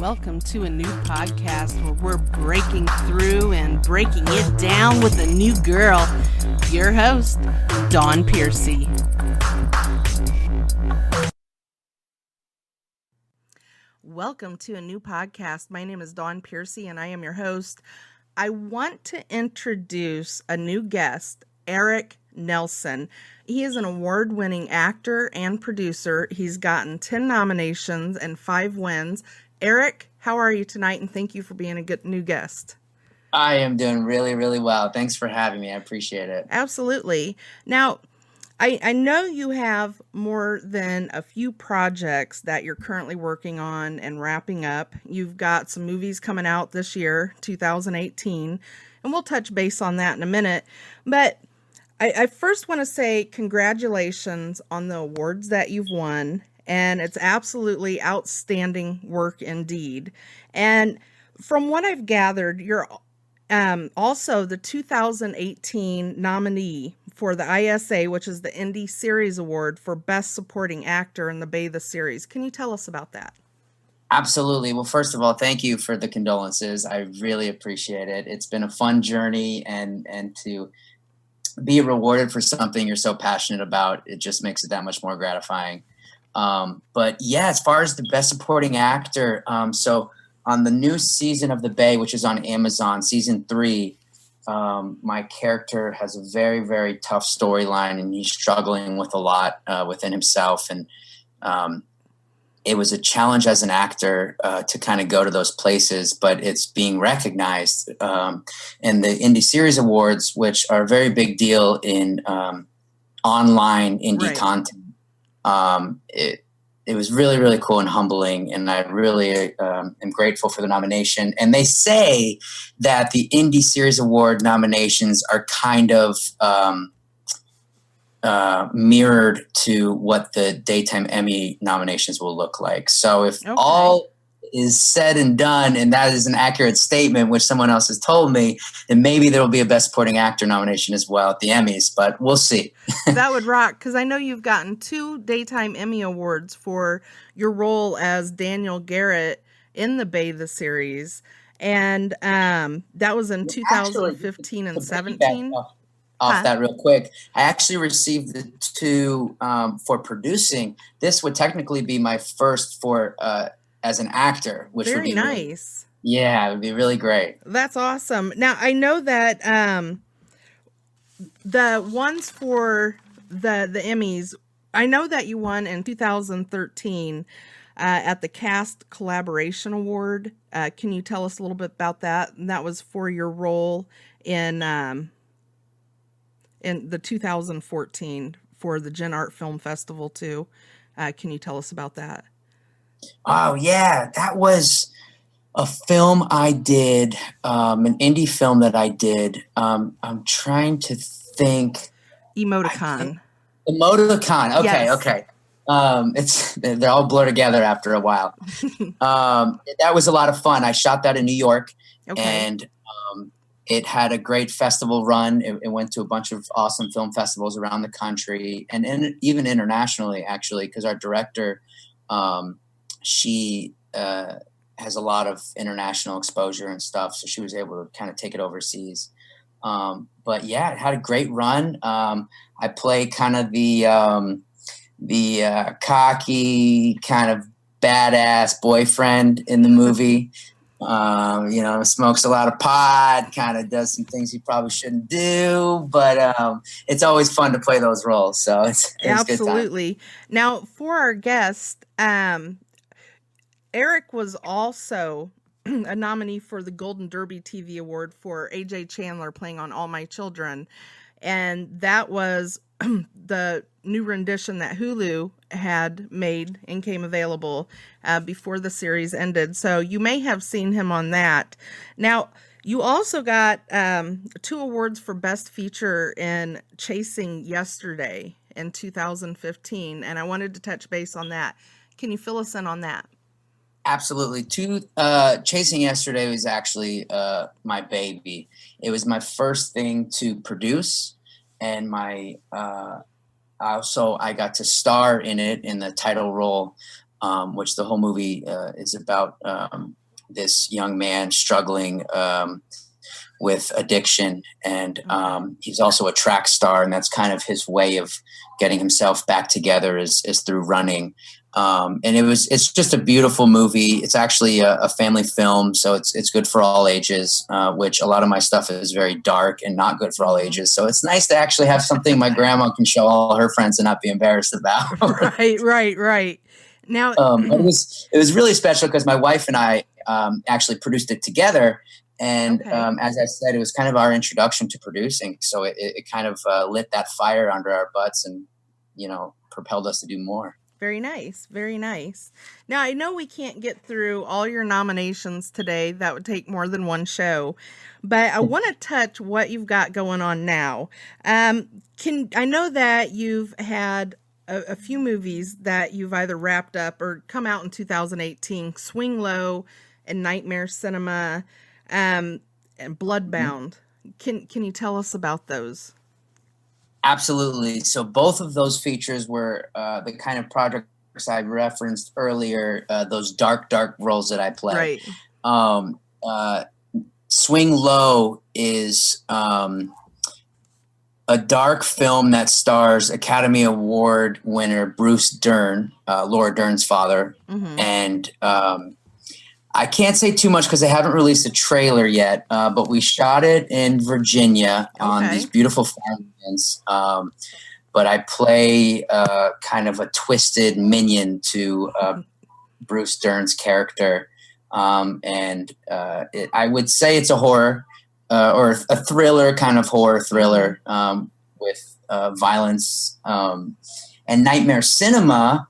Welcome to a new podcast where we're breaking through and breaking it down with a new girl. Your host, Dawn Piercy. Welcome to a new podcast. My name is Dawn Piercy and I am your host. I want to introduce a new guest, Eric Nelsen. He is an award-winning actor and producer. He's gotten 10 nominations and 5 wins. Eric, how are you tonight? And thank you for being a good new guest. I am doing really, really well. Thanks for having me. I appreciate it. Absolutely. Now, I know you have more than a few projects that you're currently working on and wrapping up. You've got some movies coming out this year, 2018, and we'll touch base on that in a minute. But I first want to say congratulations on the awards that you've won, and it's absolutely outstanding work indeed. And from what I've gathered, you're also the 2018 nominee for the ISA, which is the Indie Series Award for Best Supporting Actor in the Bay series. Can you tell us about that? Absolutely. Well, first of all, thank you for the condolences. I really appreciate it. It's been a fun journey, and to be rewarded for something you're so passionate about, it just makes it that much more gratifying. But yeah, as far as the Best Supporting Actor, so on the new season of The Bay, which is on Amazon, season 3, my character has a very, very tough storyline, and he's struggling with a lot within himself. And it was a challenge as an actor to kind of go to those places, but it's being recognized. And the Indie Series Awards, which are a very big deal in online indie content, it was really, really cool and humbling, and I really am grateful for the nomination. And they say that the Indie Series Award nominations are kind of mirrored to what the Daytime Emmy nominations will look like. So if all is said and done, and that is an accurate statement, which someone else has told me, then maybe there will be a Best Supporting Actor nomination as well at the Emmys, but we'll see. That would rock, because I know you've gotten 2 Daytime Emmy Awards for your role as Daniel Garrett in the Bay the series, and that was in 2015 and 17. Off that real quick, I actually received the 2 for producing. This would technically be my first for as an actor, which would be nice. Yeah, it would be really great. That's awesome. Now, I know that the ones for the Emmys, I know that you won in 2013 at the Cast Collaboration Award. Can you tell us a little bit about that? And that was for your role in the 2014 for the Gen Art Film Festival too. Can you tell us about that? Oh yeah, that was a film I did, an indie film that I did. I'm trying to think. Emoticon. Emoticon. Okay, yes. Okay. They're all blur together after a while. That was a lot of fun. I shot that in New York, and it had a great festival run. It went to a bunch of awesome film festivals around the country, and even internationally, actually, because our director, she has a lot of international exposure and stuff, so she was able to kind of take it overseas. But yeah, it had a great run. I play kind of the cocky, kind of badass boyfriend in the movie. Smokes a lot of pot, kind of does some things he probably shouldn't do, but it's always fun to play those roles. So it's absolutely. Now, for our guest, Eric was also a nominee for the Golden Derby TV Award for A.J. Chandler playing on All My Children, and that was the new rendition that Hulu had made and came available before the series ended. So you may have seen him on that. Now, you also got 2 awards for Best Feature in Chasing Yesterday in 2015, and I wanted to touch base on that. Can you fill us in on that? Absolutely. Chasing Yesterday was actually my baby. It was my first thing to produce, and I got to star in it in the title role. which the whole movie is about this young man struggling with addiction, and Okay. he's also a track star, and that's kind of his way of getting himself back together is through running. And it's just a beautiful movie. It's actually a family film, so it's good for all ages, which a lot of my stuff is very dark and not good for all Mhm. ages. So it's nice to actually have something my grandma can show all her friends and not be embarrassed about. Right, right, right. Now But it was really special because my wife and I actually produced it together. And okay. as I said, it was kind of our introduction to producing. So it kind of lit that fire under our butts and, propelled us to do more. Very nice. Very nice. Now, I know we can't get through all your nominations today. That would take more than one show. But I want to touch what you've got going on now. Can I know that you've had a few movies that you've either wrapped up or come out in 2018, Swing Low and Nightmare Cinema, and Mhm. Bloodbound. Can you tell us about those? Absolutely. So both of those features were the kind of projects I referenced earlier, those dark roles that I play. Right. Um, uh, Swing Low is a dark film that stars Academy Award winner Bruce Dern, Laura Dern's father. Mm-hmm. And I can't say too much because they haven't released a trailer yet, but we shot it in Virginia on these Okay. beautiful farmlands. But I play kind of a twisted minion to Bruce Dern's character. I would say it's a horror or a thriller, kind of horror Mm-hmm. thriller with violence. And Nightmare Cinema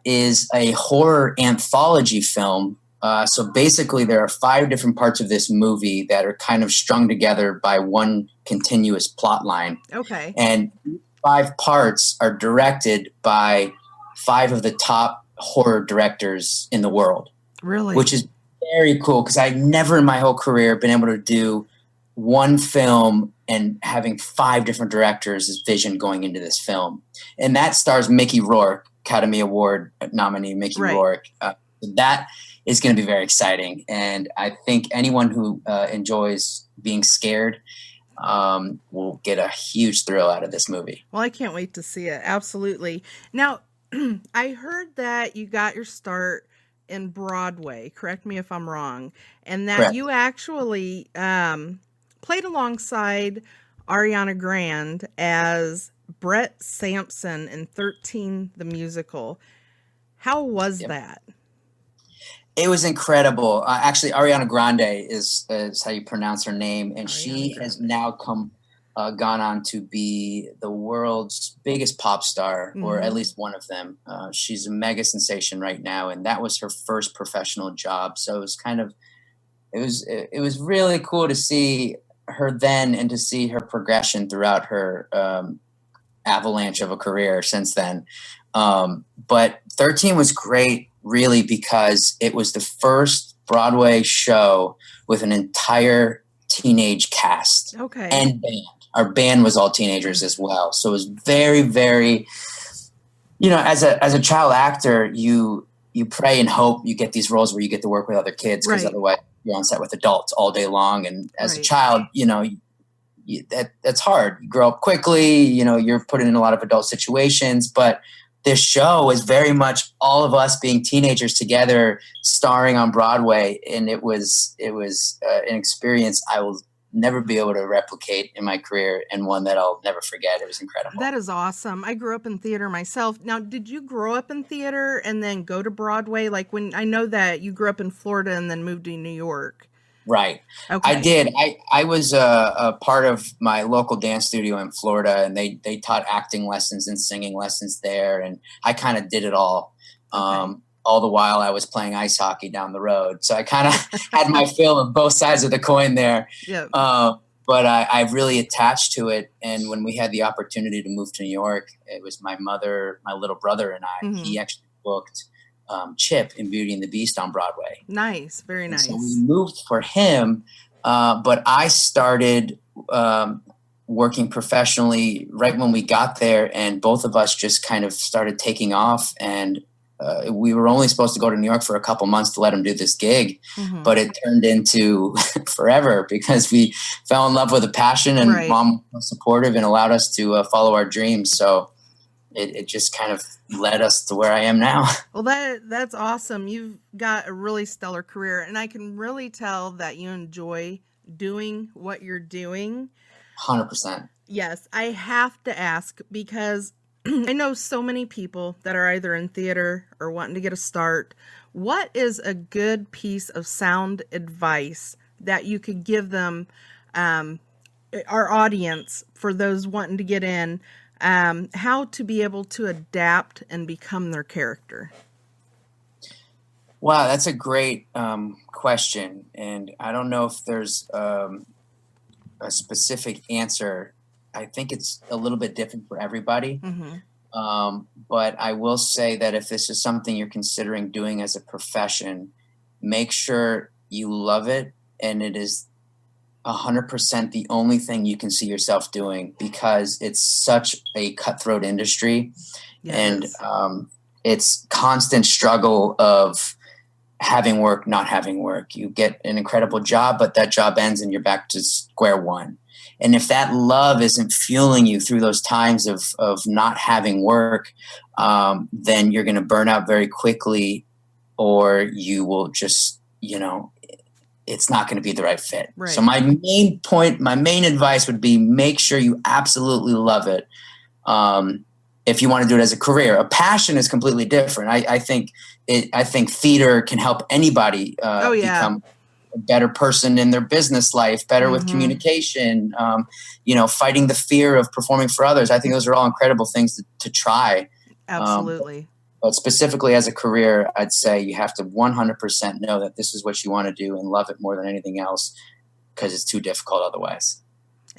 is a horror anthology film. So basically, there are 5 different parts of this movie that are kind of strung together by one continuous plot line. Okay. And 5 parts are directed by 5 of the top horror directors in the world, which Really? is very cool because I never in my whole career been able to do one film and having 5 different directors' vision going into this film. And that stars Mickey Rourke, Academy Award nominee Mickey Right. Rourke. That is going to be very exciting. And I think anyone who enjoys being scared will get a huge thrill out of this movie. Well, I can't wait to see it. Absolutely. Now, I heard that you got your start in Broadway. Correct me if I'm wrong. And that Correct. you actually played alongside Ariana Grande as Brett Sampson in 13 the musical. How was Yep. that? It was incredible. Actually, Ariana Grande is how you pronounce her name, and Ariana she has Grande. now gone on to be the world's biggest pop star, or at Mhm. least one of them. She's a mega sensation right now, and that was her first professional job. So it was really cool to see her then and to see her progression throughout her avalanche of a career since then. But 13 was great, really, because it was the first Broadway show with an entire teenage cast Okay. and band. Our band was all teenagers as well. So it was very, very, as a child actor, you pray and hope you get these roles where you get to work with other kids because Right. otherwise you're on set with adults all day long. And as a Right. child, that's hard. You grow up quickly, you're put in a lot of adult situations, but this show was very much all of us being teenagers together starring on Broadway. And it was an experience I will never be able to replicate in my career, and one that I'll never forget. It was incredible. That is awesome. I grew up in theater myself. Now, did you grow up in theater and then go to Broadway? Like when I know that you grew up in Florida and then moved to New York. Right. I Okay. did. I was a part of my local dance studio in Florida, and they taught acting lessons and singing lessons there, and I kind of did it Okay. all the while I was playing ice hockey down the road. So I kind of had my fill of both sides of the coin there. Yep. But I really attached to it, and when we had the opportunity to move to New York, it was my mother, my little brother, and I. Hmm. He actually booked Chip in Beauty and the Beast on Broadway. Nice. Very And so we nice. moved for him, but I started working professionally right when we got there, and both of us just kind of started taking off. And we were only supposed to go to New York for a couple months to let him do this gig, Mhm. but it turned into forever because we fell in love with a passion, and Right. mom was supportive and allowed us to follow our dreams. So it just kind of led us to where I am now. Well, that's awesome. You've got a really stellar career, and I can really tell that you enjoy doing what you're doing. 100%. Yes, I have to ask because I know so many people that are either in theater or wanting to get a start. What is a good piece of sound advice that you could give them, um, our audience, for those wanting to get in, how to be able to adapt and become their character? Wow, that's a great question. And I don't know if there's a specific answer. I think it's a little bit different for everybody. Mm-hmm. But I will say that if this is something you're considering doing as a profession, make sure you love it and it is 100% the only thing you can see yourself doing, because it's such a cutthroat industry, Yeah, it and is. it's constant struggle of having work, not having work. You get an incredible job, but that job ends and you're back to square one. And if that love isn't fueling you through those times of not having work, then you're going to burn out very quickly, or you will just, it's not going to be the right fit. So Right. my main advice would be make sure you absolutely love it. If you want to do it as a career, a passion is completely different. I think theater can help anybody Oh yeah. become a better person in their business life, better with Mm-hmm. communication, fighting the fear of performing for others. I think those are all incredible things to try. Um, Absolutely. but specifically as a career, I'd say you have to 100% know that this is what you want to do and love it more than anything else, because it's too difficult otherwise.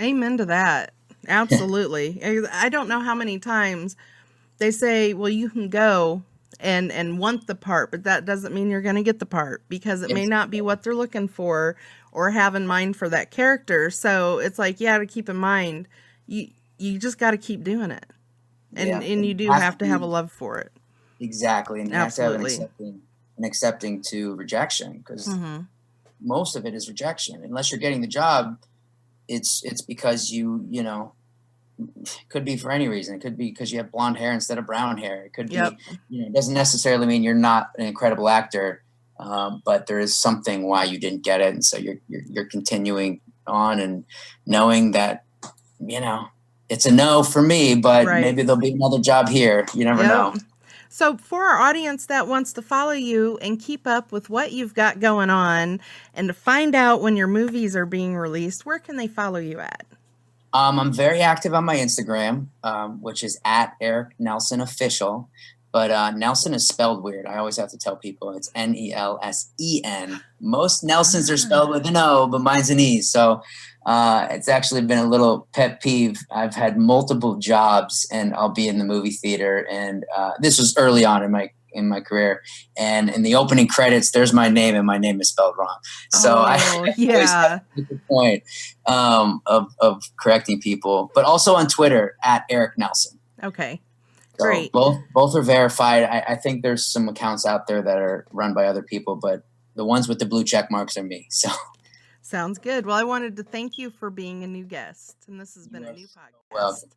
Amen to that. Absolutely. I don't know how many times they say, "Well, you can go and want the part, but that doesn't mean you're going to get the part because it may It's, not be what they're looking for or have in mind for that character." So it's like, yeah, to keep in mind, you you just got to keep doing it, and yeah, and and you it do has to have to have a be. love for it. Exactly, and you have to have Absolutely. an accepting to rejection, because Hmm. most of it is rejection. Unless you're getting the job, it's because it could be for any reason. It could be because you have blonde hair instead of brown hair. It could Yep. be, it doesn't necessarily mean you're not an incredible actor, but there is something why you didn't get it, and so you're continuing on and knowing that you know it's a no for me, but Right. maybe there'll be another job here. You never Yep. know. So, for our audience that wants to follow you and keep up with what you've got going on and to find out when your movies are being released, where can they follow you at? I'm very active on my Instagram, which is at Eric Nelson Official. But Nelson is spelled weird. I always have to tell people it's Nelsen. Most Nelsons are spelled Ah, with an O, but mine's an E. So it's actually been a little pet peeve. I've had multiple jobs, and I'll be in the movie theater. And this was early on in my career. And in the opening credits, there's my name, and my name is spelled wrong. So I oh, always have to yeah. make the point of correcting people, but also on Twitter at Eric Nelson. Okay. So Great. both are verified. I think there's some accounts out there that are run by other people, but the ones with the blue check marks are me. So Sounds good. Well, I wanted to thank you for being a new guest, and this has you been a are new so welcome. podcast.